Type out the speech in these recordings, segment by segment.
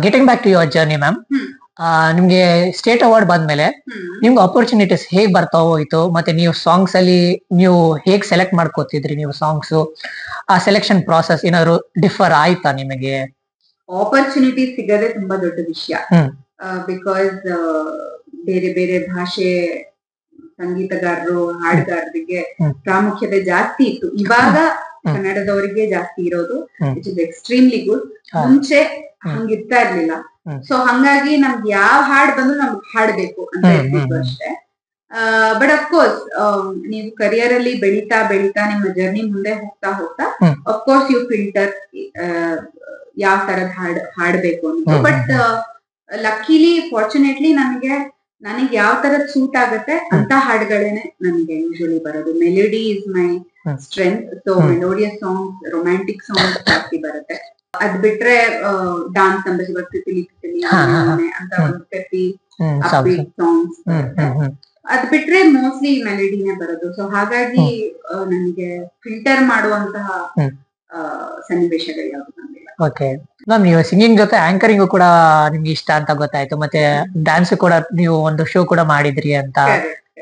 Getting back to your journey ma'am, ನಿಮ್ಗೆ state award ಬಂದ್ಮೇಲೆ ನಿಮ್ಗೆ ಅಪರ್ಚುನಿಟೀಸ್ ಹೇಗ್ ಬರ್ತಾ ಹೋಯ್ತು, ಮತ್ತೆ ನೀವು ಸಾಂಗ್ಸ್ ಅಲ್ಲಿ ನೀವು ಹೇಗ್ ಸೆಲೆಕ್ಟ್ ಮಾಡ್ಕೋತಿದ್ರಿ ನೀವು ಸಾಂಗ್ಸ್, ಆ ಸೆಲೆಕ್ಷನ್ ಪ್ರಾಸೆಸ್ ಏನಾದ್ರು ಡಿಫರ್ ಆಯ್ತಾ ನಿಮಗೆ? ಆಪರ್ಚುನಿಟಿ ಸಿಗದೆ ತುಂಬಾ ದೊಡ್ಡ ವಿಷಯ. ಬಿಕಾಸ್ ಬೇರೆ ಬೇರೆ ಭಾಷೆ ಸಂಗೀತಗಾರರು ಹಾಡುಗಾರರಿಗೆ ಪ್ರಾಮುಖ್ಯತೆ ಜಾಸ್ತಿ ಇತ್ತು. ಇವಾಗ ಕನ್ನಡದವರಿಗೆ ಜಾಸ್ತಿ ಇರೋದು, ವಿಚ್ ಇಸ್ ಎಕ್ಸ್ಟ್ರೀಮ್ಲಿ ಗುಡ್. ಮುಂಚೆ ಹಂಗಿರ್ತಾ ಇರ್ಲಿಲ್ಲ. ಸೊ ಹಂಗಾಗಿ ನಮ್ಗೆ ಯಾವ ಹಾಡ್ ಬಂದ್ರು ನಮ್ಗೆ ಹಾಡ್ಬೇಕು ಅಂತ ಇರ್ತಿತ್ತು ಅಷ್ಟೇ. ಬಟ್ ಅಫ್ಕೋರ್ಸ್ ನೀವು ಕರಿಯರ್ ಅಲ್ಲಿ ಬೆಳೀತಾ ಬೆಳೀತಾ ನಿಮ್ಮ ಜರ್ನಿ ಮುಂದೆ ಹೋಗ್ತಾ ಹೋಗ್ತಾ ಅಫ್ಕೋರ್ಸ್ ಯು ಫಿಲ್ಟರ್ ಯಾವ ತರದ್ ಹಾಡ್ಬೇಕು ಅಂತ. ಬಟ್ ಲಕ್ಕಿಲಿ ಫಾರ್ಚುನೇಟ್ಲಿ ನನಗೆ ಯಾವ ತರದ್ ಸೂಟ್ ಆಗತ್ತೆ ಅಂತ ಹಾಡುಗಳೇನೆ ನನಗೆ ಯೂಶಲಿ ಬರೋದು. Melody is my strength. So melodious songs, romantic songs ಜಾಸ್ತಿ ಬರುತ್ತೆ. ಅದ್ ಬಿಟ್ರೆ ಡಾನ್ಸ್ ನಂಬರ್ಸ್ ಬರ್ತಿರ್ತೀನಿ ಅಂತ ಒಂದು ಕಟ್ಟಿ ಅಪ್ಬೀಟ್ ಸಾಂಗ್ಸ್. ಅದ್ ಬಿಟ್ರೆ ಮೋಸ್ಟ್ಲಿ ಮೆಲೋಡಿನೇ ಬರೋದು. ಸೊ ಹಾಗಾಗಿ ನನಗೆ ಫಿಲ್ಟರ್ ಮಾಡುವಂತಹ ಸನ್ನಿವೇಶಗಳು ಯಾವ್ದು ಬಂದಿಲ್ಲ. ಓಕೆ ಮ್ಯಾಮ್, ನೀವು ಸಿಂಗಿಂಗ್ ಜೊತೆ ಆಂಕರಿಂಗ್ ಕೂಡ ನಿಮ್ಗೆ ಇಷ್ಟ ಅಂತ ಗೊತ್ತಾಯ್ತು, ಮತ್ತೆ ಡ್ಯಾನ್ಸ್ ಕೂಡ ನೀವು ಒಂದು ಶೋ ಕೂಡ ಮಾಡಿದ್ರಿ ಅಂತ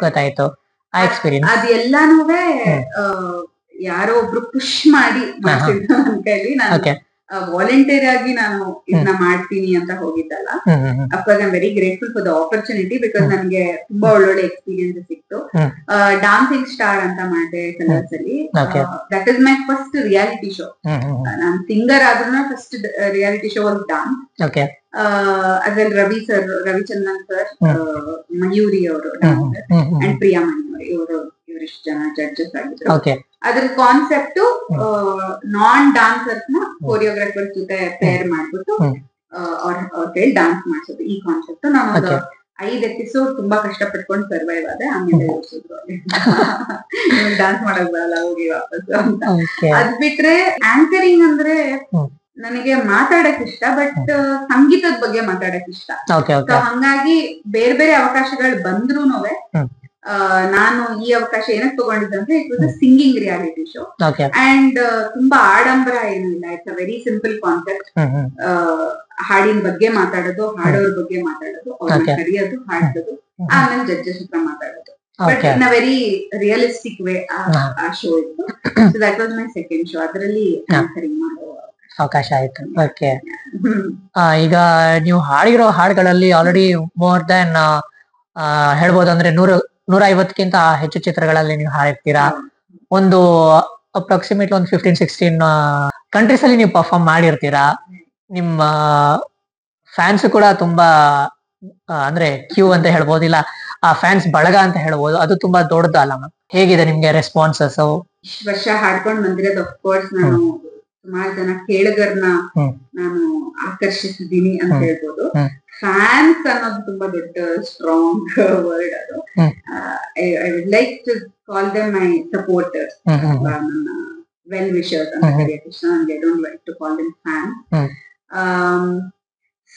ಗೊತ್ತಾಯ್ತು. ಆ ಎಕ್ಸ್ಪೀರಿಯನ್ಸ್ ಅದೆಲ್ಲಾನು ಯಾರೋ ಒಬ್ರು ಪುಷ್ ಮಾಡಿ ಮಾಡ್ತಿದ್ರು ನನ್ ಕೈಲಿ. ನಾನು ವಾಲಂಟಿಯರ್ ಆಗಿ ನಾನು ಇದನ್ನ ಮಾಡ್ತೀನಿ ಅಂತ ಹೋಗಿದ್ದಲ್ಲ. Of course I am very grateful for the opportunity, because ನನಗೆ ತುಂಬಾ ಒಳ್ಳೊಳ್ಳೆ ಎಕ್ಸ್ಪೀರಿಯನ್ಸ್ ಸಿಕ್ತು. ಡಾನ್ಸಿಂಗ್ ಸ್ಟಾರ್ ಅಂತ ಮಾಡಿದೆ ಕಲರ್ಸ್ ಅಲ್ಲಿ. That is my first reality show. ನಾನು ಸಿಂಗರ್ ಆದ್ರೂ first reality show was dance. ಅದ್ರಲ್ಲಿ ರವಿಚಂದ್ರನ್ ಸರ್, ಮಯೂರಿ ಅವರು ಅಂಡ್ ಪ್ರಿಯಾ ಮಣಿ ಇವರಿಷ್ಟು ಜನ ಜಡ್ಜಸ್ ಆಗಿದ್ರು. ಅದ್ರ ಕಾನ್ಸೆಪ್ಟ್ ನಾನ್ ಡಾನ್ಸರ್ಸ್ ನ ಕೊರಿಯೋಗ್ರಾಫರ್ಸ್ ಜೊತೆ ಪೇರ್ ಮಾಡ್ಬಿಟ್ಟು ಅವ್ರ ಕೈ ಡಾನ್ಸ್ ಮಾಡ್ಸೋದು, ಈ ಕಾನ್ಸೆಪ್ಟ್. ನಾನು ಒಂದು 5 ಎಪಿಸೋಡ್ ತುಂಬಾ ಕಷ್ಟಪಟ್ಕೊಂಡು ಸರ್ವೈವ್ ಆದೆ. ಆಮೇಲೆ ಡಾನ್ಸ್ ಮಾಡಕ್ ಬರಲ್ಲ, ಹೋಗಿ ವಾಪಸ್ ಅಂತ. ಅದ್ ಬಿಟ್ರೆ ಆಂಕರಿಂಗ್ ಅಂದ್ರೆ ನನಗೆ ಮಾತಾಡಕ್ ಇಷ್ಟ, ಬಟ್ ಸಂಗೀತದ ಬಗ್ಗೆ ಮಾತಾಡಕ್ ಇಷ್ಟ. ಸೊ ಹಂಗಾಗಿ ಬೇರೆ ಬೇರೆ ಅವಕಾಶಗಳು ಬಂದ್ರೂನುವೆ ನಾನು ಈ ಅವಕಾಶ ಏನಕ್ಕೆ ತಗೊಂಡಿದ್ದೆ ಅಂದ್ರೆ it was a singing reality show. And ತುಂಬಾ ಆಡಂಬರ ಏನು ಇಲ್ಲ. It's a very simple concept. ಹಾಡಿನ ಬಗ್ಗೆ ಮಾತಾಡೋದು, ಹಾಡೋರ್ ಬಗ್ಗೆ ಮಾತಾಡೋದು, ಅವ್ರನ್ನ ಕರೆಯೋದು, ಹಾಡೋದು, ಆಮೇಲೆ ಜಡ್ಜಸ್ ಹತ್ರ ಮಾತಾಡೋದು. But in a very realistic way ಆ ಶೋ ಇತ್ತು. So that was my second show. ಅದರಲ್ಲಿ ಆಂಕರಿಂಗ್ ಮಾಡೋ ಅವಕಾಶ ಆಯ್ತು. ಓಕೆ, ಈಗ ನೀವು ಹಾಡಿರೋ ಹಾಡುಗಳಲ್ಲಿ ಆಲ್ರೆಡಿ ಮೋರ್ ದನ್ ಹೇಳ್ಬೋದು ಅಂದ್ರೆ 150ಕ್ಕಿಂತ ಹೆಚ್ಚು ಚಿತ್ರಗಳಲ್ಲಿ ನೀವು ಹಾಡಿರ್ತೀರಾ. ಒಂದು ಅಪ್ರಾಕ್ಸಿಮೇಟ್ಲಿ ಒಂದು 15-16 ಕಂಟ್ರೀಸ್ ಅಲ್ಲಿ ನೀವು ಪರ್ಫಾರ್ಮ್ ಮಾಡಿರ್ತೀರಾ. ನಿಮ್ಮ ಫ್ಯಾನ್ಸ್ ಕೂಡ ತುಂಬಾ ಅಂದ್ರೆ ಕ್ಯೂ ಅಂತ ಹೇಳ್ಬೋದು, ಇಲ್ಲ ಆ ಫ್ಯಾನ್ಸ್ ಬಳಗ ಅಂತ ಹೇಳ್ಬೋದು, ಅದು ತುಂಬಾ ದೊಡ್ಡದಲ್ಲ ಮ್ಯಾಮ್. ಹೇಗಿದೆ ನಿಮ್ಗೆ ರೆಸ್ಪಾನ್ಸಸ್? ಇಷ್ಟು ವರ್ಷ ಹಾಡ್ಕೊಂಡ್ ಬಂದಿರೋದು ಅಫ್ಕೋರ್ಸ್ ನಾನು ಸುಮಾರು ಜನ ಕೇಳುಗರನ್ನ ನಾನು ಆಕರ್ಷಿಸಿದೀನಿ ಅಂತ ಹೇಳ್ಬೋದು. ಫ್ಯಾನ್ಸ್ ಅನ್ನೋದು ತುಂಬಾ ದೊಡ್ಡ ಸ್ಟ್ರಾಂಗ್ ವರ್ಡ್. ಅದು I would like to call them my supporters, ನನ್ನ ವೆಲ್ ವಿಶರ್ಸ್ ಅಂತ ಕರೆಯಕ್ಕೆ ಇಷ್ಟ. ನನಗೆ I don't like to call them fan.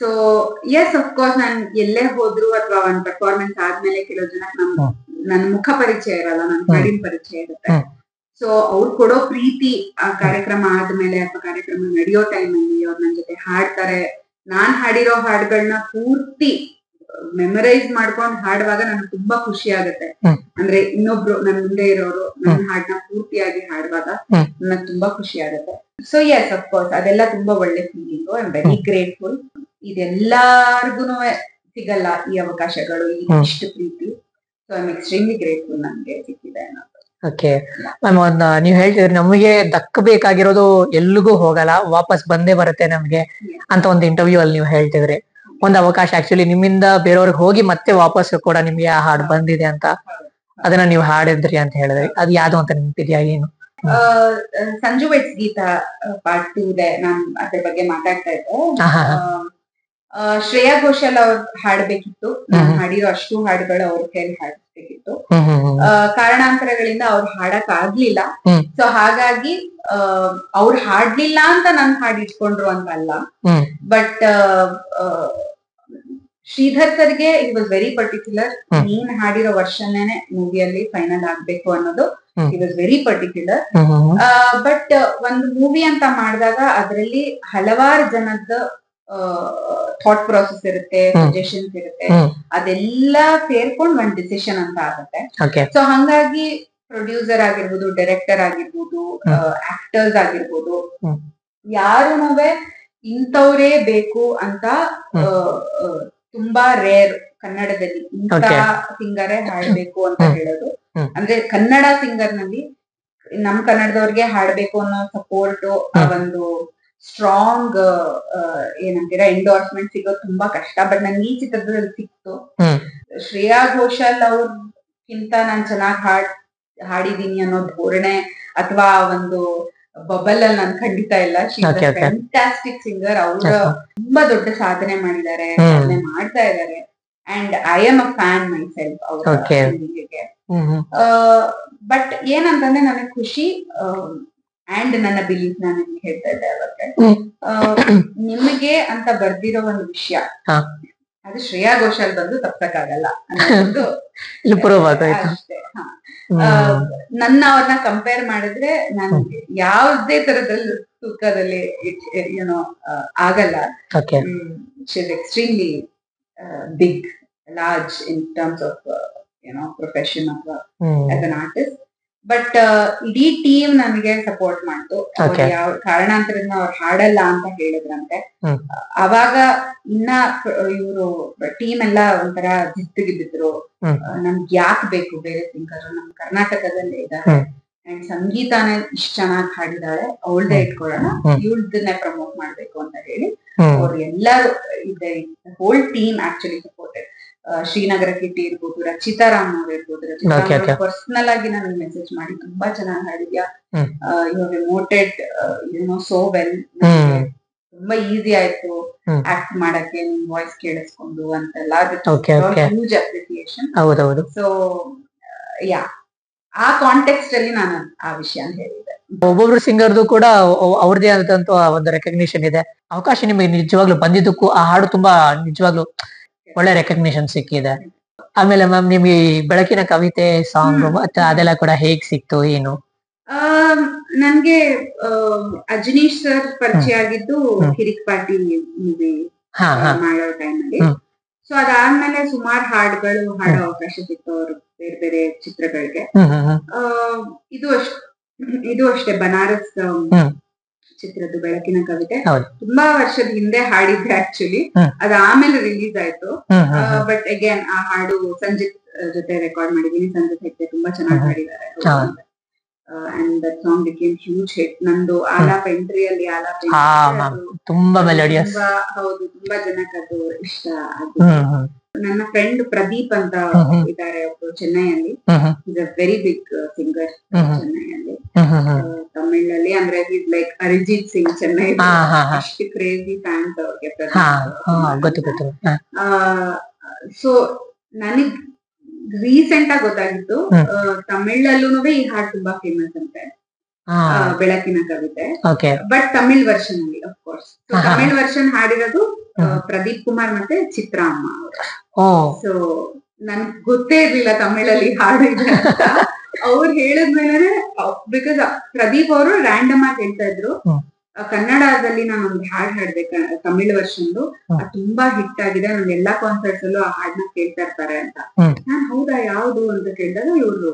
So yes, of course ನಾನು ಎಲ್ಲೇ ಹೋದ್ರು ಅಥವಾ ಒಂದು ಪರ್ಫಾರ್ಮೆನ್ಸ್ ಆದ್ಮೇಲೆ ಕೆಲವು ಜನ ನನ್ನ ಮುಖ ಪರಿಚಯ ಇರಲ್ಲ, ನನ್ನ ಹಾಡಿನ ಪರಿಚಯ ಇರುತ್ತೆ. ಸೊ ಅವ್ರು ಕೊಡೋ ಪ್ರೀತಿ ಆ ಕಾರ್ಯಕ್ರಮ ಆದ್ಮೇಲೆ ಅಥವಾ ಕಾರ್ಯಕ್ರಮ ನಡೆಯೋ ಟೈಮ್ ಅಲ್ಲಿ ಅವ್ರು ನನ್ನ ಜೊತೆ ಹಾಡ್ತಾರೆ. ನಾನ್ ಹಾಡಿರೋ ಹಾಡುಗಳನ್ನ ಪೂರ್ತಿ ಮೆಮರೈಸ್ ಮಾಡ್ಕೊಂಡು ಹಾಡುವಾಗ ನನ್ಗೆ ತುಂಬಾ ಖುಷಿ ಆಗುತ್ತೆ. ಅಂದ್ರೆ ಇನ್ನೊಬ್ರು ನನ್ ಮುಂದೆ ಇರೋರು ನನ್ನ ಹಾಡನ್ನ ಪೂರ್ತಿಯಾಗಿ ಹಾಡುವಾಗ ನನಗೆ ತುಂಬಾ ಖುಷಿ ಆಗುತ್ತೆ. ಸೊ ಎಸ್, ಅಫ್ಕೋರ್ಸ್ ಅದೆಲ್ಲ ತುಂಬಾ ಒಳ್ಳೆ feeling. I am very grateful. ಇದೆಲ್ಲಾರ್ಗುನು ಸಿಗಲ್ಲ ಈ ಅವಕಾಶಗಳು, ಇಷ್ಟು ಪ್ರೀತಿ. So I am extremely grateful ನನ್ಗೆ ಸಿಕ್ಕಿದೆ ಅನ್ನೋದು. ಓಕೆ ಮ್ಯಾಮ್, ನೀವ್ ಹೇಳ್ತಿದ್ರಿ ನಮಗೆ ದಕ್ಕಬೇಕಾಗಿರೋದು ಎಲ್ಲಿಗೂ ಹೋಗಲ್ಲ, ವಾಪಸ್ ಬಂದೇ ಬರುತ್ತೆ ನಮ್ಗೆ ಅಂತ ಒಂದು ಇಂಟರ್ವ್ಯೂ ಅಲ್ಲಿ ನೀವು ಹೇಳ್ತಿದ್ರಿ. ಒಂದು ಅವಕಾಶ ಆಕ್ಚುಲಿ ನಿಮ್ಮಿಂದ ಬೇರೆಯವ್ರಿಗೆ ಹೋಗಿ ಮತ್ತೆ ವಾಪಸ್ ಕೂಡ ನಿಮ್ಗೆ ಆ ಹಾಡು ಬಂದಿದೆ ಅಂತ, ಅದನ್ನ ನೀವು ಹಾಡಿದ್ರಿ ಅಂತ ಹೇಳಿದ್ರಿ. ಅದು ಯಾವ್ದು ಅಂತ ನಿಂತಿದ್ಯಾ ಏನು? ಸಂಜು ವೈಟ್ಸ್ ಗೀತ ಪಾರ್ಟ್ 2 ಇದೆ. ನಾನು ಅದ್ರ ಬಗ್ಗೆ ಮಾತಾಡ್ತಾ ಇದ್ದೆ. ಶ್ರೇಯಾ ಘೋಷಾಲ್ ಅವ್ರು ಹಾಡ್ಬೇಕಿತ್ತು. ನಾನು ಹಾಡಿರೋ ಅಷ್ಟು ಹಾಡುಗಳು ಅವ್ರ ಕೈಲಿ ಹಾಡಿಸ್ಬೇಕಿತ್ತು. ಕಾರಣಾಂತರಗಳಿಂದ ಅವ್ರು ಹಾಡಕ್ ಆಗ್ಲಿಲ್ಲ. ಸೊ ಹಾಗಾಗಿ ಅವ್ರು ಹಾಡ್ಲಿಲ್ಲ ಅಂತ ನನ್ ಹಾಡಿಟ್ಕೊಂಡ್ರು ಅಂತ ಅಲ್ಲ. ಬಟ್ ಶ್ರೀಧರ್ ಸರ್ಗೆ ಇಟ್ ವಾಸ್ ವೆರಿ ಪರ್ಟಿಕ್ಯುಲರ್. ನೀನ್ ಹಾಡಿರೋ ವರ್ಷನೇನೆ ಮೂವಿಯಲ್ಲಿ ಫೈನಲ್ ಆಗ್ಬೇಕು ಅನ್ನೋದು it was very particular. But ಒಂದು ಮೂವಿ ಅಂತ ಮಾಡಿದಾಗ ಅದರಲ್ಲಿ ಹಲವಾರು ಜನದ ಥಾಟ್ ಪ್ರಾಸೆಸ್ ಇರುತ್ತೆ, ಸಜೆಷನ್ಸ್ ಇರುತ್ತೆ, ಅದೆಲ್ಲ ಸೇರ್ಕೊಂಡು ಒಂದ್ ಡಿಸಿಷನ್ ಅಂತ ಆಗುತ್ತೆ. ಸೊ ಹಂಗಾಗಿ ಪ್ರೊಡ್ಯೂಸರ್ ಆಗಿರ್ಬೋದು, ಡೈರೆಕ್ಟರ್ ಆಗಿರ್ಬೋದು, ಆಕ್ಟರ್ಸ್ ಆಗಿರ್ಬೋದು, ಯಾರುನುವೆ ಇಂಥವ್ರೇ ಬೇಕು ಅಂತ ತುಂಬಾ ರೇರ್ ಕನ್ನಡದಲ್ಲಿ ಇಂಥ ಸಿಂಗರೇ ಹಾಡ್ಬೇಕು ಅಂತ ಹೇಳೋದು. ಅಂದ್ರೆ ಕನ್ನಡ ಸಿಂಗರ್ ನಲ್ಲಿ ನಮ್ ಕನ್ನಡದವ್ರಿಗೆ ಹಾಡ್ಬೇಕು ಅನ್ನೋ ಸಪೋರ್ಟ್, ಆ ಒಂದು ಸ್ಟ್ರಾಂಗ್ ಏನಂತೀರಾ ಎಂಡೋರ್ಸ್ಮೆಂಟ್ ಸಿಗೋದು ತುಂಬಾ ಕಷ್ಟ. ಬಟ್ ನಂಗೆ ಈ ಚಿತ್ರದಲ್ಲಿ ಸಿಕ್ತು. ಶ್ರೇಯಾ ಘೋಷಾಲ್ ಅವ್ರಕ್ಕಿಂತ ನಾನ್ ಚೆನ್ನಾಗ್ ಹಾಡಿದೀನಿ ಅನ್ನೋ ಧೋರಣೆ ಅಥವಾ ಒಂದು ಬಬಲ್ ಅಲ್ಲಿ ನನ್ ಖಂಡಿತ ಇಲ್ಲ. Fantastic singer. ಅವ್ರ ತುಂಬಾ ದೊಡ್ಡ ಸಾಧನೆ ಮಾಡಿದ್ದಾರೆ, ಸಾಧನೆ ಮಾಡ್ತಾ ಇದ್ದಾರೆ. And I am a fan my self ಅವ್ರ ಸಿಂಗಿಂಗಿಗೆ. ಬಟ್ ಏನಂತಂದ್ರೆ ನನಗೆ ಖುಷಿ ಅಂಡ್ ನನ್ನ ಬಿಲೀಫ್ ನಾನು ನಿಮ್ಗೆ ಹೇಳ್ತಾ ಇದ್ದೆ ಅವತ್ತೆ, ನಿಮಗೆ ಅಂತ ಬರ್ದಿರೋ ಒಂದು ವಿಷಯ ಅದು ಶ್ರೇಯಾ ಘೋಷಾಲ್ ಬಂದು ತಪ್ಪಕ್ಕಾಗಲ್ಲ ಅನ್ನೋದು ಅಷ್ಟೇ. ನನ್ನ ಅವ್ರನ್ನ ಕಂಪೇರ್ ಮಾಡಿದ್ರೆ ನನ್ಗೆ ಯಾವುದೇ ತರದಲ್ಲಿ ತೂಕದಲ್ಲಿ ಏನೋ ಆಗಲ್ಲ. She is extremely big, large in terms of profession ಅಥವಾ as an artist. ಬಟ್ ಇಡೀ ಟೀಮ್ ನನಗೆ ಸಪೋರ್ಟ್ ಮಾಡ್ತು. ಯಾವ ಕಾರಣಾಂತರದಿಂದ ಅವ್ರು ಹಾಡಲ್ಲ ಅಂತ ಹೇಳಿದ್ರಂತೆ. ಅವಾಗ ಇನ್ನ ಇವರು ಟೀಮ್ ಎಲ್ಲ ಒಂಥರ ಜಿದ್ದಿಗಿದ್ರು, ನಮ್ಗೆ ಯಾಕೆ ಬೇಕು ಬೇರೆ ಸಿಂಗರ್, ನಮ್ ಕರ್ನಾಟಕದಲ್ಲೇ ಇದ್ದಾರೆ ಅಂಡ್ ಸಂಗೀತಾನೇ ಇಷ್ಟ ಚೆನ್ನಾಗಿ ಹಾಡಿದಾಳೆ, ಅವಳದೇ ಇಟ್ಕೊಳ್ಳೋಣ, ಇವಳದನ್ನೇ ಪ್ರಮೋಟ್ ಮಾಡ್ಬೇಕು ಅಂತ ಹೇಳಿ ಅವ್ರು ಎಲ್ಲರೂ ಇದೆ. Whole team actually supported. Srinagara Kitty ಇರ್ಬೋದು, ರಚಿತಾ ರಾಮ್ ಅವ್ರು ಇರ್ಬೋದು. ರಚಿತಾ ಪರ್ಸನಲ್ ಆಗಿ ನನಗೆ ಮೆಸೇಜ್ ಮಾಡಿ ತುಂಬಾ ಚೆನ್ನಾಗಿ ಹಾಡಿದ್ಯಾ, ಯು ಹ್ಯಾವ್ ಎಮೋಟೆಡ್ ಸೋ ವೆಲ್, ತುಂಬಾ ಈಸಿ ಆಯ್ತು ಆಕ್ಟ್ ಮಾಡಕ್ಕೆ ನಿಮ್ ವಾಯ್ಸ್ ಕೇಳಿಸ್ಕೊಂಡು ಅಂತೆಲ್ಲ. Huge appreciation. ಸೊ ಯಾ, ಆ ಕಾಂಟೆಕ್ಸ್ಟ್ ಅಲ್ಲಿ ನಾನು ಆ ವಿಷಯ ಹೇಳಿದ್ದೆ. ಒಬ್ಬೊಬ್ರು ಸಿಂಗರ್ದು ಕೂಡ ಅವ್ರದೇ ಆದಂತ ಒಂದು ರೆಕಗ್ನಿಷನ್ ಇದೆ. ಅವಕಾಶ ನಿಮಗೆ ನಿಜವಾಗ್ಲೂ ಬಂದಿದ್ದಕ್ಕೂ ಆ ಹಾಡು ತುಂಬಾ ನಿಜವಾಗ್ಲೂ ಒಳ್ಳೆ ರೆಕಗ್ನಿಷನ್ ಸಿಕ್ಕಿದೆ. ಆಮೇಲೆ ಮ್ಯಾಮ್ ನಿಮ್ಗೆ ಬೆಳಕಿನ ಕವಿತೆ ಸಾಂಗ್ ಮತ್ತೆ ಅದೆಲ್ಲ ಕೂಡ ಹೇಗ್ ಸಿಕ್ತು ಏನು? ನನ್ಗೆ ಅಜನೀಶ್ ಸರ್ ಪರಿಚಯ ಆಗಿದ್ದು ಕಿರಿಕ್ ಪಾರ್ಟಿ ಮೂವಿ ಮಾಡೋ ಟೈಮ್ ಅಲ್ಲಿ. ಸೊ ಅದಾದ್ಮೇಲೆ ಸುಮಾರು ಹಾಡುಗಳು ಹಾಡೋ ಅವಕಾಶ ಸಿಕ್ತು ಅವರು ಬೇರೆ ಬೇರೆ ಚಿತ್ರಗಳಿಗೆ. ಇದು ಅಷ್ಟೇ ಬನಾರಸ್ ಚಿತ್ರದ್ದು ಬೆಳಕಿನ ಕವಿತೆ ತುಂಬಾ ವರ್ಷದ ಹಿಂದೆ ಹಾಡಿದ್ದೆ ಆಕ್ಚುಲಿ. ಅದ ಆಮೇಲೆ ರಿಲೀಸ್ ಆಯ್ತು. ಬಟ್ ಅಗೇನ್ ಆ ಹಾಡು ಸಂಜಿತ್ ಜೊತೆ ರೆಕಾರ್ಡ್ ಮಾಡಿದೀನಿ. ಸಂಜಿತ್ ಹೆಗ್ಡೆ ತುಂಬಾ ಚೆನ್ನಾಗಿ ಹಾಡಿದ್ದಾರೆ. And that song became huge hit. ನಂದು ಆಲಾಪ ಎಂಟ್ರಿಯಲ್ಲಿ ಆಲಾಪ ತುಂಬಾ ಮೆಲೋಡಿಯಸ್. ಹೌದು, ತುಂಬಾ ಜನಕ್ಕೆ ಅದು ಇಷ್ಟ ಆಗಿದೆ. ನನ್ನ ಫ್ರೆಂಡ್ ಪ್ರದೀಪ್ ಅಂತ ಇದ್ದಾರೆ ಒಬ್ರು ಚೆನ್ನೈಯಲ್ಲಿ. Is a very big singer ಚೆನ್ನೈಯಲ್ಲಿ. ತಮಿಳಲ್ಲಿ ಅಂದ್ರೆ ಈಸ್ ಲೈಕ್ ಅರಿಜಿತ್ ಸಿಂಗ್ ಚೆನ್ನೈ. ಅಷ್ಟು ಕ್ರೇಜಿ ಫ್ಯಾನ್ಸ್ ಅವ್ರಿಗೆ ಪ್ರದೀಪ್. ಸೊ ನನಗ್ ರೀಸೆಂಟ್ ಆಗಿ ಗೊತ್ತಾಗಿತ್ತು ತಮಿಳಲ್ಲೂ ಈ ಹಾಡು ತುಂಬಾ ಫೇಮಸ್ ಅಂತೆ, ಬೆಳಕಿನ ಕವಿತೆ. ಬಟ್ ತಮಿಳ್ ವರ್ಷನ್ ಅಲ್ಲಿ ಅಫ್ ಕೋರ್ಸ್. ತಮಿಳ್ ವರ್ಷನ್ ಹಾಡಿರೋದು ಪ್ರದೀಪ್ ಕುಮಾರ್ ಮತ್ತೆ ಚಿತ್ರಾ ಅಮ್ಮ ಅವರು. ಸೊ ನನ್ಗ್ ಗೊತ್ತೇ ಇರ್ಲಿಲ್ಲ ತಮಿಳಲ್ಲಿ ಹಾಡು ಇದೆ ಅಂತ. ಅವ್ರು ಹೇಳಿದ್ಮೇಲೆ, ಬಿಕಾಸ್ ಪ್ರದೀಪ್ ಅವರು ರ್ಯಾಂಡಮ್ ಆಗಿ ಹೇಳ್ತಾ ಇದ್ರು ಕನ್ನಡದಲ್ಲಿ ನಾನು ಒಂದು ಹಾಡು ಹಾಡ್ಬೇಕು ತಮಿಳ್ ವರ್ಷನ್ದು, ಅದು ತುಂಬಾ ಹಿಟ್ ಆಗಿದೆ, ನನ್ ಎಲ್ಲಾ ಕಾನ್ಸರ್ಟ್ಸ್ ಅಲ್ಲೂ ಆ ಹಾಡ್ನ ಕೇಳ್ತಾ ಇರ್ತಾರೆ ಅಂತ. ನಾನ್ ಹೌದಾ ಯಾವ್ದು ಅಂತ ಕೇಳಿದಾಗ ಇವ್ರು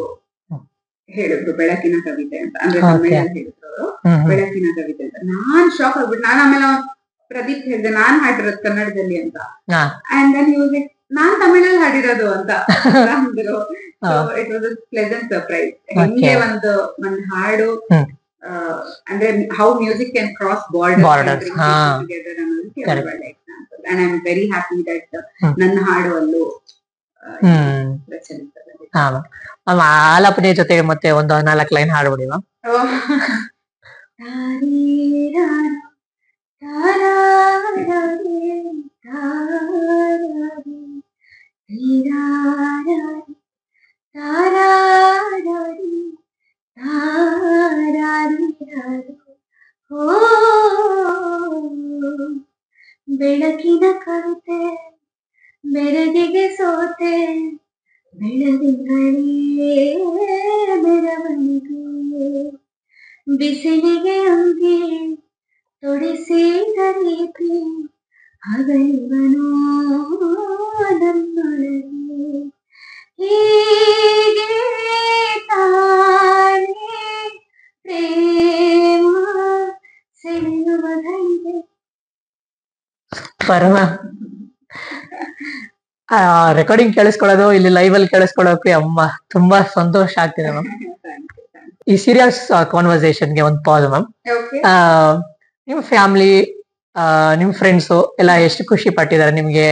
ಹೇಳಿದ್ರು ಬೆಳಕಿನ ಕವಿತೆ ಅಂತ. ಅಂದ್ರೆ ತಮಿಳಲ್ಲಿ ಹೇಳಿದ್ರು ಅವರು ಬೆಳಕಿನ ಕವಿತೆ ಅಂತ. ನಾನ್ ಶಾಕ್ ಆಗ್ಬಿಟ್ಟು ನಾನು ಆಮೇಲೆ ಪ್ರದೀಪ್ ಹೇಳಿದೆ ನಾನ್ ಹಾಡಿರೋದು ಕನ್ನಡದಲ್ಲಿ ಅಂತ. ಅಂಡ್ ದೆನ್ ಇವಾಗ ನಾನ್ ತಮಿಳಲ್ಲಿ ಹಾಡಿರೋದು ಅಂತ ಅಂದ್ರು. So it was a pleasant surprise. ಹೆಂಗೆ ಒಂದು ಹಾಡು ಅಂದ್ರೆ how music can cross borders together ಅನ್ನೋದಕ್ಕೆ ಒಂದು ಒಳ್ಳೆ example. And I am very happy that ನನ್ನ ಹಾಡು ಅಲ್ಲೂ ಪ್ರಚಲಿತದಲ್ಲಿ. ಆಲಾಪನೆ ಜೊತೆಗೆ ಮತ್ತೆ ಒಂದು 4 ಲೈನ್ ಹಾಡ್ಬಿಡಿ ಮ್ಯಾಮ್. ಬೆಳಕಿನ ಕವಿತೆ ಬೆಳಗಿಗೆ ಸೋತೆ, ಬೆಳದಿಂಗಳೇ ಬೆಳವಣಿಗೆ, ಬಿಸಿಲಿಗೆ ಅಂಗಿ ತೊಡಿಸಿದ ರೀತಿ ಅದೆಲ್ಲನೋ ನನ್ನೊಳಗೆ ಹೀಗೆ ತಾನೇ ಪ್ರೇಮ ಸೆಳೆಯುವ ಧೈರ್ಯ. ಪರಮ ರೆಕಾರ್ಡಿಂಗ್ ಕೇಳಿಸ್ಕೊಳ್ಳೋದು ಇಲ್ಲಿ ಲೈವ್ ಅಲ್ಲಿ ಕೇಳಿಸ್ಕೊಳ್ಳೋಕೆ ಅಮ್ಮ ತುಂಬಾ ಸಂತೋಷ ಆಗ್ತಿದೆ ಮ್ಯಾಮ್. ಈ ಸೀರಿಯಸ್ ಕಾನ್ವರ್ಸೇಷನ್ಗೆ ಒಂದು ಪಾಸ್ ಮ್ಯಾಮ್. ಓಕೆ. ನಿಮ್ ಫ್ಯಾಮಿಲಿ ನಿಮ್ ಫ್ರೆಂಡ್ಸು ಎಲ್ಲ ಎಷ್ಟು ಖುಷಿ ಪಟ್ಟಿದ್ದಾರೆ ನಿಮ್ಗೆ?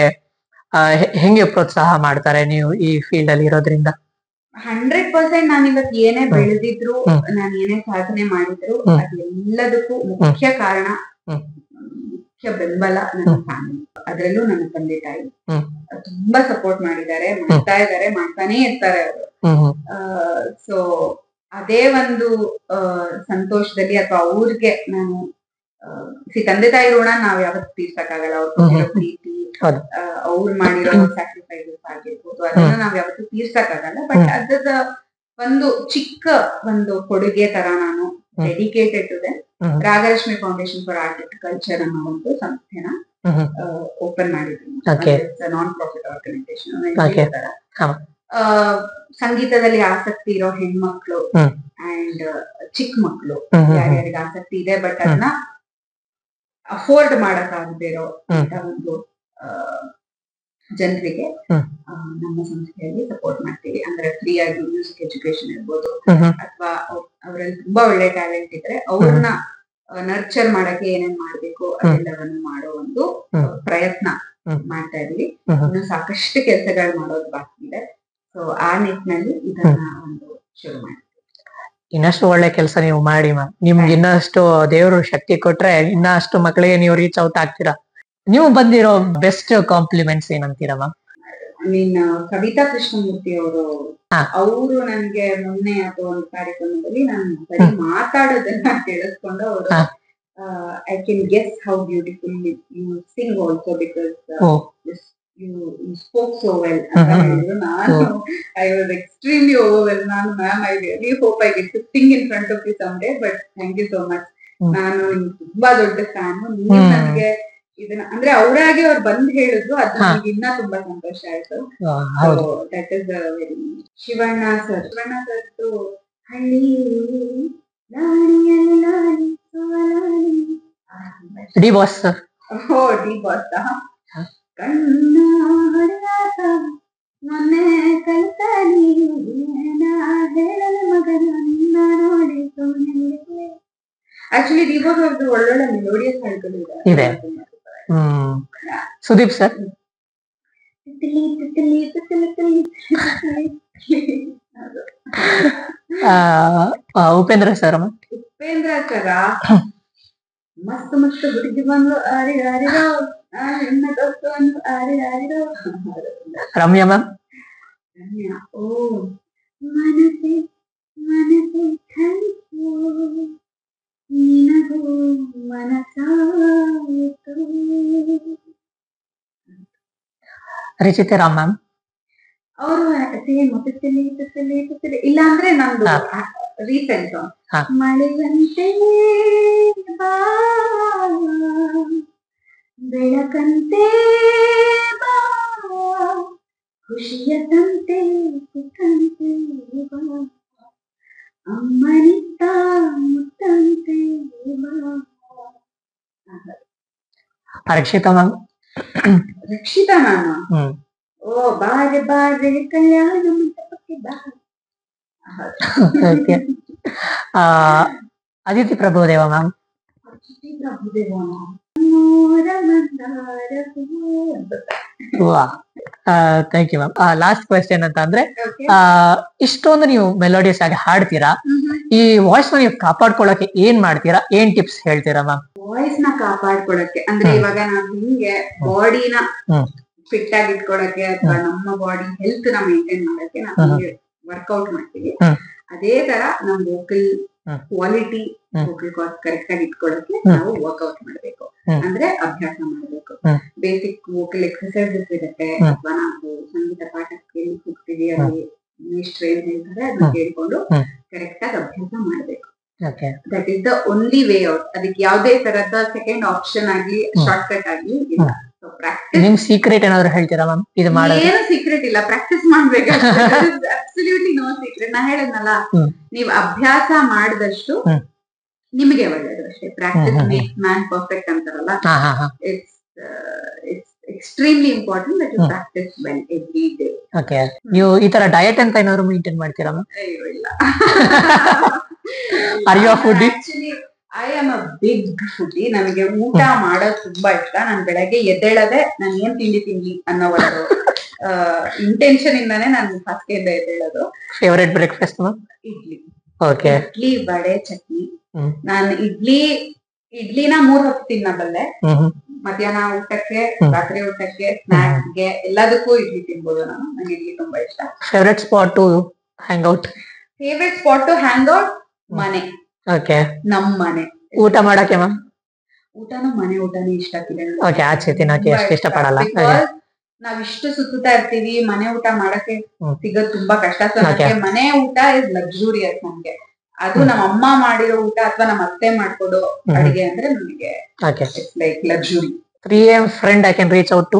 ಹೆಂಗೆ ಪ್ರೋತ್ಸಾಹ ಮಾಡ್ತಾರೆ ನೀವು ಈ ಫೀಲ್ಡ್ ಅಲ್ಲಿ ಇರೋದ್ರಿಂದ? 100% ನಾನು ಇವತ್ತು ಏನೇ ಬೆಳೆದಿದ್ರು, ನಾನು ಏನೇ ಸಾಧನೆ ಮಾಡಿದ್ರು, ಅದೆಲ್ಲದಕ್ಕೂ ಮುಖ್ಯ ಕಾರಣ, ಮುಖ್ಯ ಬೆಂಬಲ ನನ್ನ ಫ್ಯಾಮಿಲಿ. ಅದರಲ್ಲೂ ನನ್ನ ತಂದೆ ತಾಯಿ ತುಂಬಾ ಸಪೋರ್ಟ್ ಮಾಡಿದ್ದಾರೆ, ಮಾಡ್ತಾ ಇದ್ದಾರೆ, ಮಾಡ್ತಾನೆ ಇರ್ತಾರೆ ಅವರು. ಸೊ ಅದೇ ಒಂದು ಸಂತೋಷದಲ್ಲಿ ಅಥವಾ ಅವ್ರಿಗೆ ನಾನು ತಂದೆ ತಾಯಿ ಋಣ ನಾವ್ ಯಾವತ್ತು ತೀರ್ಸಕ್ಕಾಗಲ್ಲ. ಅವ್ರ ಪ್ರೀತಿ, ಅವ್ರು ಮಾಡಿರೋ ಸ್ಯಾಕ್ರಿಫೈಸಸ್ ಆಗಿರ್ಬೋದು, ಅದನ್ನ ನಾವ್ ಯಾವತ್ತು ತೀರ್ಸಕ್ಕಾಗಲ್ಲ. ಬಟ್ ಅದದ ಒಂದು ಚಿಕ್ಕ ಒಂದು ಕೊಡುಗೆ ತರ ನಾನು dedicated to them Ragalakshmi foundation for art and culture ಅನ್ನೋ ಒಂದು ಸಂಸ್ಥೆನ ಓಪನ್ ಮಾಡಿದ್ದೀನಿ. Non profit organisation. ಸಂಗೀತದಲ್ಲಿ ಆಸಕ್ತಿ ಇರೋ ಹೆಣ್ಮಕ್ಳು ಅಂಡ್ ಚಿಕ್ಕ ಮಕ್ಳು ಯಾರ್ಯಾರಿಗೆ ಆಸಕ್ತಿ ಇದೆ ಬಟ್ ಅದನ್ನ ಅಫೋರ್ಡ್ ಮಾಡಕ್ ಆಗದೆ ಇರೋ ಒಂದು ಜನರಿಗೆ ನಮ್ಮ ಸಂಸ್ಥೆಯಲ್ಲಿ ಸಪೋರ್ಟ್ ಮಾಡ್ತೀವಿ. ಅಂದ್ರೆ ಫ್ರೀ ಆಗಿ ಮ್ಯೂಸಿಕ್ ಎಜುಕೇಶನ್ ಇರ್ಬೋದು, ಅಥವಾ ಅವರಲ್ಲಿ ತುಂಬಾ ಒಳ್ಳೆ ಟ್ಯಾಲೆಂಟ್ ಇದ್ರೆ ಅವ್ರನ್ನ ನರ್ಚರ್ ಮಾಡಕ್ಕೆ ಏನೇನ್ ಮಾಡ್ಬೇಕು ಅದೆಲ್ಲವನ್ನು ಮಾಡೋ ಒಂದು ಪ್ರಯತ್ನ ಮಾಡ್ತಾ ಇದೀವಿ. ಇನ್ನು ಸಾಕಷ್ಟು ಕೆಲಸಗಳು ಮಾಡೋದು ಬಾಕಿ ಇದೆ. ಸೊ ಆ ನಿಟ್ಟಿನಲ್ಲಿ ಇದನ್ನ ಒಂದು ಶುರು ಮಾಡ್ತೀವಿ. ಇನ್ನಷ್ಟು ಒಳ್ಳೆ ಕೆಲಸ ನೀವು ಮಾಡಿ ಮ್ಯಾಮ್. ನಿಮ್ಗೆ ಇನ್ನಷ್ಟು ದೇವರು ಶಕ್ತಿ ಕೊಟ್ರೆ ಇನ್ನಷ್ಟು ಮಕ್ಕಳಿಗೆ ನೀವು ರೀಚ್ ಔಟ್ ಆಗ್ತೀರಾ. ನೀವು ಬಂದಿರೋ ಬೆಸ್ಟ್ ಕಾಂಪ್ಲಿಮೆಂಟ್ಸ್ ಏನಂತೀರಾ ಮ್ಯಾಮ್? ಕವಿತಾ ಕೃಷ್ಣಮೂರ್ತಿ ಅವರು ನನ್ಗೆ ಮೊನ್ನೆ ಅಥವಾ ಒಂದು ಕಾರ್ಯಕ್ರಮದಲ್ಲಿ ನಾನು ಬರೀ ಮಾತಾಡೋದನ್ನ ಕೇಳಿಸ್ಕೊಂಡು ಅವರು I can guess how beautiful you sing also because you spoke so well. I was extremely overwhelmed. Ma'am, I really hope I get to sing in front of you someday, but thank you so much. ನಾನು ತುಂಬಾ ದೊಡ್ಡ fan. ನೀವು ನನಗೆ ಇದನ್ನ ಅಂದ್ರೆ ಅವರಾಗೆ ಅವ್ರು ಬಂದ್ ಹೇಳಿದ್ರು, ಅದು ನನಗೆ ಇನ್ನ ತುಂಬಾ ಸಂತೋಷ ಆಯ್ತು. That is very Shivanna sir ಹಳ್ಳಿ ಡಿ ಬಾಸ್ ಕಣ್ಣ ಹೊಡೆದಾಟ ಮೊನ್ನೆ ಕಲ್ತಾನಿ ಹೇಳಲ ಮಗನ ನಿನ್ನ ನೋಡಿ ಸುಮ್ಮನೆ. ಆಕ್ಚುಲಿ ಡಿವೋರ್ಸ್ ಅವ್ರದ್ದು ಒಳ್ಳೊಳ್ಳೆ ಮೆಲೋಡಿಯಸ್ ಹಾಡುಗಳು ಇದೆ. ಸುದೀಪ್ ಸರ್ ಉಪೇಂದ್ರ ಸರ್ ಮಸ್ತ್ ಮಸ್ತ್ ಹುಡುಗಿ ಬಂದು ಆರಿರೋ ರಮ್ಯಾ ಮ್ಯಾಮ್ ಓ ಮನಸೆ ಮನಸೆ ನಿನಗೂ ಮನಸಾಯಿತು. ರಿಚಿತರಾಮ್ ಮ್ಯಾಮ್ ಅವರು ಇಲ್ಲ ಅಂದ್ರೆ ನಮ್ದು ರೀಸೆಂಟ್ ಮಳೆಯಂತೆ ಬಾ ಬೆಳಕಂತೆ ಬಾ ಖುಷಿಯ ತಂತೆ ಸುಖಂತೆ ಬಾ ಅಮ್ಮನಿತ್ತ ಮುತ್ತಂತೆ ಬಾ. ರಕ್ಷಿತಾ ಮ್ಯಾಮ್ ರಕ್ಷಿತಾ ಮ್ಯಾಮ್ ಓ ಬಾರೆ ಬಾರೆ ಕಲ್ಯಾಣ ಮಂಟಪಕ್ಕೆ ಬಾ. Aditi Prabhudeva ma'am thank you ma'am. Last question ಅಂತ ಅಂದ್ರೆ ಇಷ್ಟೊಂದು ನೀವು ಮೆಲೋಡಿಯಸ್ ಆಗಿ ಹಾಡ್ತೀರಾ, ಈ ವಾಯ್ಸ್ ನ ನೀವು ಕಾಪಾಡ್ಕೊಳಕ್ಕೆ ಏನ್ ಮಾಡ್ತೀರಾ, ಏನ್ ಟಿಪ್ಸ್ ಹೇಳ್ತೀರಾ ಮ್ಯಾಮ್? ವಾಯ್ಸ್ ನ ಕಾಪಾಡ್ಕೊಳಕ್ಕೆ ಅಂದ್ರೆ ಇವಾಗ ನಾವ್ ಹಿಂಗೆ ಬಾಡಿನ ಫಿಟ್ ಆಗಿ ಇಟ್ಕೊಳಕ್ಕೆ ಅಥವಾ ನಮ್ಮ ಬಾಡಿ ಹೆಲ್ತ್ ನ ಮೇಂಟೈನ್ ಮಾಡಕ್ಕೆ ನಾವು ವರ್ಕೌಟ್ ಮಾಡ್ತೀವಿ. ಅದೇ ತರ ನಮ್ vocal quality vocal card correct ಆಗಿ ಇಟ್ಕೊಳಕ್ಕೆ ನಾವು ವರ್ಕೌಟ್ ಮಾಡ್ಬೇಕು, ಅಂದ್ರೆ ಅಭ್ಯಾಸ ಮಾಡ್ಬೇಕು. ಬೇಸಿಕ್ ವೋಕಲ್ ಎಕ್ಸರ್ಸೈಸಸ್ ಇರುತ್ತೆ, ಅಥವಾ ನಾವು ಸಂಗೀತ ಪಾಠ ಕೇಳಿ ಹೋಗ್ತೀವಿ, ಅಲ್ಲಿ ಮೇಷ್ಟ್ರು ಏನ್ ಹೇಳ್ತಾರೆ ಅದನ್ನ ಕೇಳ್ಕೊಂಡು ಕರೆಕ್ಟ್ ಆಗಿ ಅಭ್ಯಾಸ ಮಾಡ್ಬೇಕು. That is the only way out. ಅದಕ್ಕೆ ಯಾವ್ದೇ ತರದ ಸೆಕೆಂಡ್ ಆಪ್ಷನ್ ಆಗ್ಲಿ ಶಾರ್ಟ್ ಕಟ್ ಆಗ್ಲಿ ಇಲ್ಲ. ಪ್ರಾಕ್ಟೀಸ್ ನಿಮ್ ಸೀಕ್ರೆಟ್ ಏನಾದ್ರು ಹೇಳ್ತೀರಾ ಮ್ಯಾಮ್ ಇದು ಮಾಡೋದು? ಏನು ಸೀಕ್ರೆಟ್ ಇಲ್ಲ, ಪ್ರಾಕ್ಟೀಸ್ ಮಾಡ್ಬೇಕು. Absolutely no secret. ನಾ ಹೇಳದ್ನಲ್ಲ, ನೀವ್ ಅಭ್ಯಾಸ ಮಾಡಿದಷ್ಟು ನಿಮಗೆ ಒಳ್ಳೇದು ಅಷ್ಟೇ. ಪ್ರಾಕ್ಟೀಸ್ ಮೇಕ್ಸ್ ಮ್ಯಾನ್ ಪರ್ಫೆಕ್ಟ್ ಅಂತಾರಲ್ಲ, it's extremely important that you practice well every day. Okay, ನೀವು ಈ ತರ ಡಯಟ್ ಅಂತ ಏನಾದ್ರು ಮೇಂಟೈನ್ ಮಾಡ್ತೀರಾ ಮ್ಯಾಮ್? ಅಯ್ಯೋ ಇಲ್ಲ. Are you a foodie? I am a big foodie. ನನಗೆ ಊಟ ಮಾಡೋದು ತುಂಬಾ ಇಷ್ಟ. ನಾನು ಬೆಳಗ್ಗೆ ಎದ್ದೇಳದೆ ನಾನು ಏನ್ ತಿಂಡಿ ತಿನ್ಲಿ ಅನ್ನೋ ಒಂದು ಇಂಟೆನ್ಷನ್ ಇಂದಾನೆ ನಾನು ಹಾಸಿಗೆಯಿಂದ ಎದ್ದೇಳೋದು. Favourite breakfast ma'am? Idli. Okay. Idli, vada, chutney. ನಾನು ಇಡ್ಲಿನ 3 ಹೊತ್ತು ತಿನ್ನಬಲ್ಲೆ. ಮಧ್ಯಾಹ್ನ ಊಟಕ್ಕೆ, ರಾತ್ರಿ ಊಟಕ್ಕೆ, ಸ್ನಾಕ್ಸ್ಗೆ, ಎಲ್ಲದಕ್ಕೂ ಇಡ್ಲಿ ತಿನ್ಬೋದು ನಾನು. ನಂಗೆ ಇಡ್ಲಿ ತುಂಬಾ ಇಷ್ಟ. Favourite spot to hang out? Favourite spot to hang out ಮನೆ. ಓಕೆ. ನಮ್ ಮನೆ. ಊಟ ಮಾಡಕ್ಕೆ ಮ್ಯಾಮ್? ಊಟನೂ ಮನೆ ಊಟನೇ ಇಷ್ಟ ಆಗ್ತಿದೆ. ಓಕೆ, ಆಚೆ ತಿನ್ನಕ್ಕೆ ಅಷ್ಟು ಇಷ್ಟಪಡಲ್ಲ. ನಾವ್ ಇಷ್ಟು ಸುತ್ತಾ ಇರ್ತೀವಿ, ಮನೆ ಊಟ ಮಾಡಕ್ಕೆ ಸಿಗೋದು ತುಂಬಾ ಕಷ್ಟ. ಸೊ ನನಗೆ ಮನೆ ಊಟ ಇಸ್ ಲಕ್ಸುರಿಯಸ್. ನಮ್ಗೆ ಅದು ನಮ್ಮ ಅಮ್ಮ ಮಾಡಿರೋ ಊಟ ಅಥವಾ ನಮ್ಮ ಅತ್ತೆ ಮಾಡ್ಕೊಡೋ ಅಡಿಗೆ ಅಂದ್ರೆ ನನಗೆ it's like luxury. 3 AM friend I can reach out to?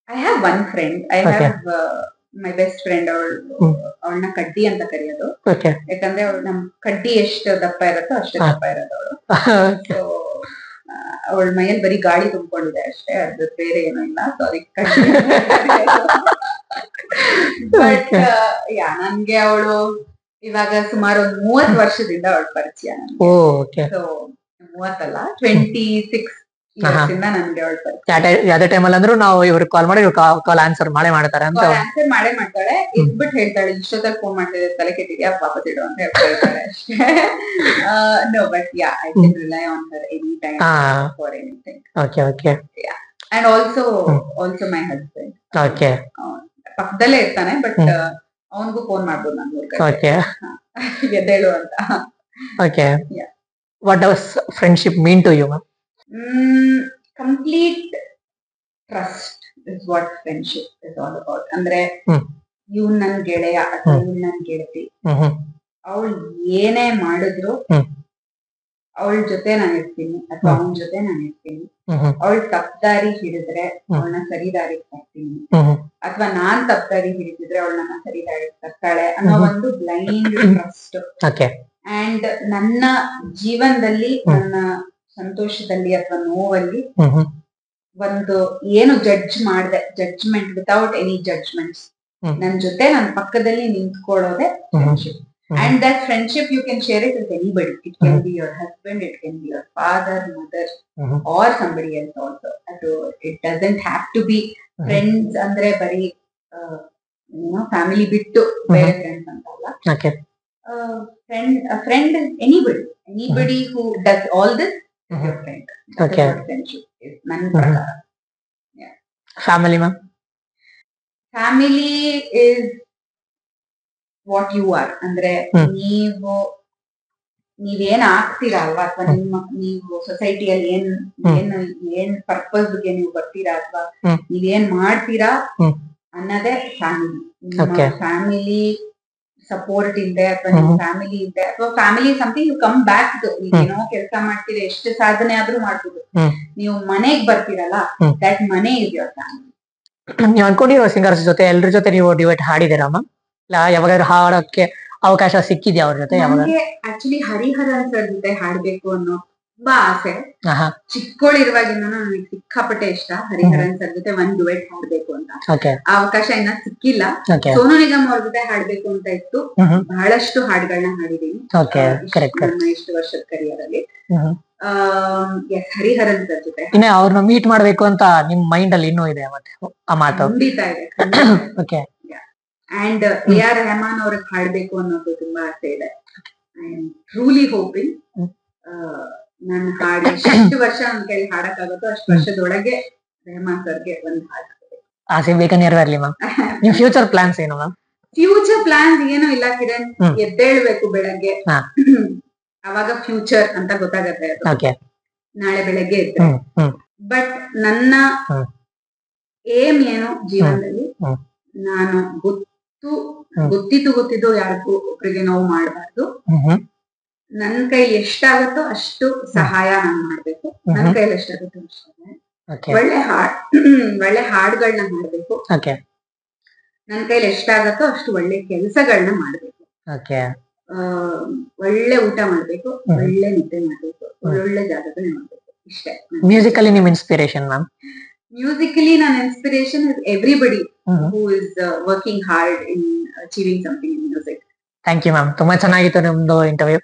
I have one friend. I have my best friend. ಅವಳನ್ನ ಕಡ್ಡಿ ಅಂತ ಕರೆಯೋದು. ಯಾಕಂದ್ರೆ ಅವಳು ನಮ್ ಕಡ್ಡಿ ಎಷ್ಟು ದಪ್ಪ ಇರುತ್ತೋ ಅಷ್ಟೇ ದಪ್ಪ ಇರೋದು ಅವಳು. ಸೊ ಅವಳ ಮೈಯಲ್ಲಿ ಬರೀ ಗಾಳಿ ತುಂಬಿಕೊಂಡಿದೆ ಅಷ್ಟೇ, ಅದು ಬೇರೆ ಏನೂ ಇಲ್ಲ. ಸೊ ಅದಕ್ಕೆ ಕಡ್ಡಿ. ಬಟ್ ನನ್ಗೆ ಅವಳು ಇವಾಗ ಸುಮಾರು 30 ವರ್ಷದಿಂದ ಅವಳ ಪರಿಚಯ. ಸೊ 30 ಅಲ್ಲ, 26 years ಇಂದ ನನ್ಗೆ ಅವಳ ಪರಿಚಯ. ಯಾವ್ದೇ ಟೈಮಲ್ಲಿ ಅಂದ್ರೂ ನಾವು ಇವ್ರಿಗೆ ಕಾಲ್ ಮಾಡಿ ಕಾಲ್ ಆನ್ಸರ್ ಮಾಡೇ ಮಾಡ್ತಾರೆ ಅಂತ. ಆನ್ಸರ್ ಮಾಡೇ ಮಾಡ್ತಾಳೆ. ಇದ್ಬಿಟ್ಟು ಹೇಳ್ತಾಳೆ, ಇಷ್ಟೊತ್ತಲ್ಲಿ ಫೋನ್ ಮಾಡ್ತಿದ್ದೆ, ತಲೆ ಕೆಟ್ಟಿದ್ಯಾ, ವಾಪಸ್ ಇಡು ಅಂತ ಹೇಳ್ತಾರೆ ಅಷ್ಟೇ. No, but I can rely on her any time for anything. Okay okay. And also my husband. Okay. ಪಕ್ಕದಲ್ಲೇ ಇರ್ತಾನೆ, ಬಟ್ ಅವನಿಗೂ ಫೋನ್ ಮಾಡ್ಬೋದು ನಾನು. ಓಕೆ. ಎದ್ದೇಳು ಅಂತ. Okay. What does friendship mean to you ma'am? Complete trust is what friendship is all about. ಅಂದ್ರೆ ಇವ್ ನನ್ ಗೆಳೆಯ ಅಥವಾ ಇವ್ ನನ್ ಗೆಳತಿ, ಅವಳು ಏನೇ ಮಾಡಿದ್ರು ಅವಳ ಜೊತೆ ನಾನು ಇರ್ತೀನಿ ಅಥವಾ ಅವನ ಜೊತೆ ನಾನು ಇರ್ತೀನಿ. ಅವಳು ತಪ್ಪದಾರಿ ಹಿಡಿದ್ರೆ ಅವಳನ್ನ ಸರಿ ದಾರಿಗೆ ತರ್ತೀನಿ, ಅಥವಾ ನಾನ್ ತಪ್ಪದಾರಿ ಹಿಡಿದಿದ್ರೆ ಅವಳು ನನ್ನ ಸರಿ ದಾರಿಗೆ ತರ್ತಾಳೆ ಅನ್ನೋ ಒಂದು ಬ್ಲೈಂಡ್ ಟ್ರಸ್ಟ್. ಅಂಡ್ ನನ್ನ ಜೀವನದಲ್ಲಿ, ನನ್ನ ಸಂತೋಷದಲ್ಲಿ ಅಥವಾ ನೋವಲ್ಲಿ ಒಂದು ಏನು ಜಡ್ಜ್ಮೆಂಟ್ ವಿತೌಟ್ ಎನಿ ಜಡ್ಜ್ಮೆಂಟ್ಸ್, ನನ್ ಜೊತೆ ನನ್ನ ಪಕ್ಕದಲ್ಲಿ ನಿಂತ್ಕೊಳ್ಳೋದೆ friendship. And that friendship you can share it with anybody. It can be your husband, it can be your father, mother, or somebody else also. It doesn't have to be friends ಅಂದ್ರೆ ಬರೀ family ಬಿಟ್ಟು ಬೇರೆ friends ಅಂತ ಅಲ್ಲ. Friend is anybody who does all this is your friend. That's what friendship is. ನನ್ನ ಪ್ರಕಾರ. Family ma'am? Family is what you are. ಅಂದ್ರೆ ನೀವೇನ್ ಆಗ್ತೀರಾ ಅಲ್ವಾ, ಅಥವಾ ನೀವು ಸೊಸೈಟಿಯಲ್ಲಿ ಏನ್ ಪರ್ಪಸ್ಗೆ ನೀವು ಬರ್ತೀರಾ ಅಥವಾ ನೀವೇನ್ ಮಾಡ್ತೀರಾ ಅನ್ನೋದೇ ಫ್ಯಾಮಿಲಿ. ನಿಮ್ಮ ಫ್ಯಾಮಿಲಿ ಸಪೋರ್ಟ್ ಇದೆ ಅಥವಾ ನಿಮ್ಮ ಫ್ಯಾಮಿಲಿ ಇದೆ, ಅಥವಾ family something you come back to. ನೀವೇನೋ ಕೆಲಸ ಮಾಡ್ತೀರಾ, ಎಷ್ಟು ಸಾಧನೆ ಆದ್ರೂ ಮಾಡ್ಬೋದು, ನೀವು ಮನೆಗ್ ಬರ್ತೀರಲ್ಲ, ದಟ್ ಮನೆ ಇಸ್ ಯುವರ್ ಫ್ಯಾಮಿಲಿ. ನೀವು ಅನ್ಕೊಂಡಿರೋ ಸಿಂಗರ್ಸ್ ಜೊತೆ ಎಲ್ಲರ ಜೊತೆ ನೀವು ಡಿಬೇಟ್ ಹಾಡಿದ್ದೀರಾ ಮ್ಯಾಮ್? ಯಾವಾಗಾದ್ರೂ ಹಾಡಕ್ಕೆ ಅವಕಾಶ ಸಿಕ್ಕಿದ್ಯಾ ಅವ್ರ ಜೊತೆ? ಆಕ್ಚುಲಿ ಹರಿಹರನ್ ಸರ್ ಜೊತೆ ಹಾಡ್ಬೇಕು ಅನ್ನೋ ತುಂಬಾ ಆಸೆ. ಚಿಕ್ಕೋಳಿರುವಾಗಿಂದ ನನಗೆ ಸಿಕ್ಕಾಪಟ್ಟೆ ಇಷ್ಟ ಹರಿಹರನ್ ಸರ್ ಜೊತೆ ಒಂದ್ ಡುವೆಟ್ ಹಾಡ್ಬೇಕು ಅಂತ. ಆ ಅವಕಾಶ ಇನ್ನ ಸಿಕ್ಕಿಲ್ಲ. ಸೋನು ನಿಗಮ್ ಅವ್ರ ಜೊತೆ ಹಾಡ್ಬೇಕು ಅಂತ ಇತ್ತು. ಬಹಳಷ್ಟು ಹಾಡುಗಳನ್ನ ಹಾಡಿದೀನಿ ಇಷ್ಟು ವರ್ಷದ ಕರಿಯರ್ ಅಲ್ಲಿ. ಹರಿಹರನ್ ಸರ್ ಜೊತೆ ಅವ್ರನ್ನ ಮೀಟ್ ಮಾಡ್ಬೇಕು ಅಂತ ನಿಮ್ ಮೈಂಡ್ ಅಲ್ಲಿ ಇನ್ನೂ ಇದೆ ಆ ಮಾತು? ಖಂಡಿತ ಇದೆ. ಅಂಡ್ AR ರೆಹಮಾನ್ ಅವ್ರಿಗೆ ಹಾಡ್ಬೇಕು ಅನ್ನೋದು ತುಂಬಾ ಆಸೆ ಇದೆ. ಐ ಆಮ್ ಟ್ರೂಲಿ ಹೋಪಿಂಗ್ ನನ್ನ ಹಾಡು ಎಷ್ಟು ವರ್ಷ ನನ್ನ ಕೈಲಿ ಹಾಡಕ್ಕಾಗುತ್ತೋ ಅಷ್ಟು ವರ್ಷದೊಳಗೆ ರೆಹಮಾನ್ ಸರ್ಗೆ ಒಂದು ಹಾಡು ಆಸೆ ಬೇಗ ನೆರವೇರ್ಲಿ ಮ್ಯಾಮ್. ನಿಮ್ ಫ್ಯೂಚರ್ ಪ್ಲಾನ್ಸ್ ಏನು ಮ್ಯಾಮ್? ಫ್ಯೂಚರ್ ಪ್ಲಾನ್ಸ್ ಏನೂ ಇಲ್ಲ ಕಿರಣ್. ಎದ್ದೇಳ್ಬೇಕು ಬೆಳಗ್ಗೆ, ಅವಾಗ ಫ್ಯೂಚರ್ ಅಂತ ಗೊತ್ತಾಗತ್ತೆ ನಾಳೆ ಬೆಳಗ್ಗೆ ಎದ್ರೆ. ಬಟ್ ನನ್ನ ಏಮ್ ಏನು ಜೀವನದಲ್ಲಿ, ನಾನು ಗೊತ್ತಿದ್ದು ಯಾರಿಗೂ ಒಬ್ಬರಿಗೆ ನೋವು ಮಾಡಬಾರ್ದು. ನನ್ ಕೈಲಿ ಎಷ್ಟಾಗತ್ತೋ ಅಷ್ಟು ಸಹಾಯ ನಾನು ಮಾಡ್ಬೇಕು. ನನ್ ಕೈಲಿ ಎಷ್ಟಾಗುತ್ತೋ ಅಷ್ಟೇ. ಓಕೆ ಒಳ್ಳೆ ಹಾಡ್ ಒಳ್ಳೆ ಹಾಡುಗಳನ್ನ ಮಾಡ್ಬೇಕು. ಓಕೆ ನನ್ ಕೈಲಿ ಎಷ್ಟಾಗತ್ತೋ ಅಷ್ಟು ಒಳ್ಳೆ ಕೆಲಸಗಳನ್ನ ಮಾಡ್ಬೇಕು. ಓಕೆ ಆ ಒಳ್ಳೆ ಊಟ ಮಾಡ್ಬೇಕು, ಒಳ್ಳೆ ನಿದ್ದೆ ಮಾಡ್ಬೇಕು, ಒಳ್ಳೊಳ್ಳೆ ಜಾಗಗಳು ನೋಡ್ಬೇಕು. ಇಷ್ಟೇ. ಮ್ಯೂಸಿಕಲಿ ನಿಮ್ ಇನ್ಸ್ಪಿರೇಷನ್ ಮ್ಯಾಮ್? ಮ್ಯೂಸಿಕಲಿ ನನ್ನ inspiration is everybody who is working hard in achieving something in music. Thank you ma'am, ತುಂಬಾ ಚೆನ್ನಾಗಿತ್ತು ನಿಮ್ದು ಇಂಟರ್ವ್ಯೂ.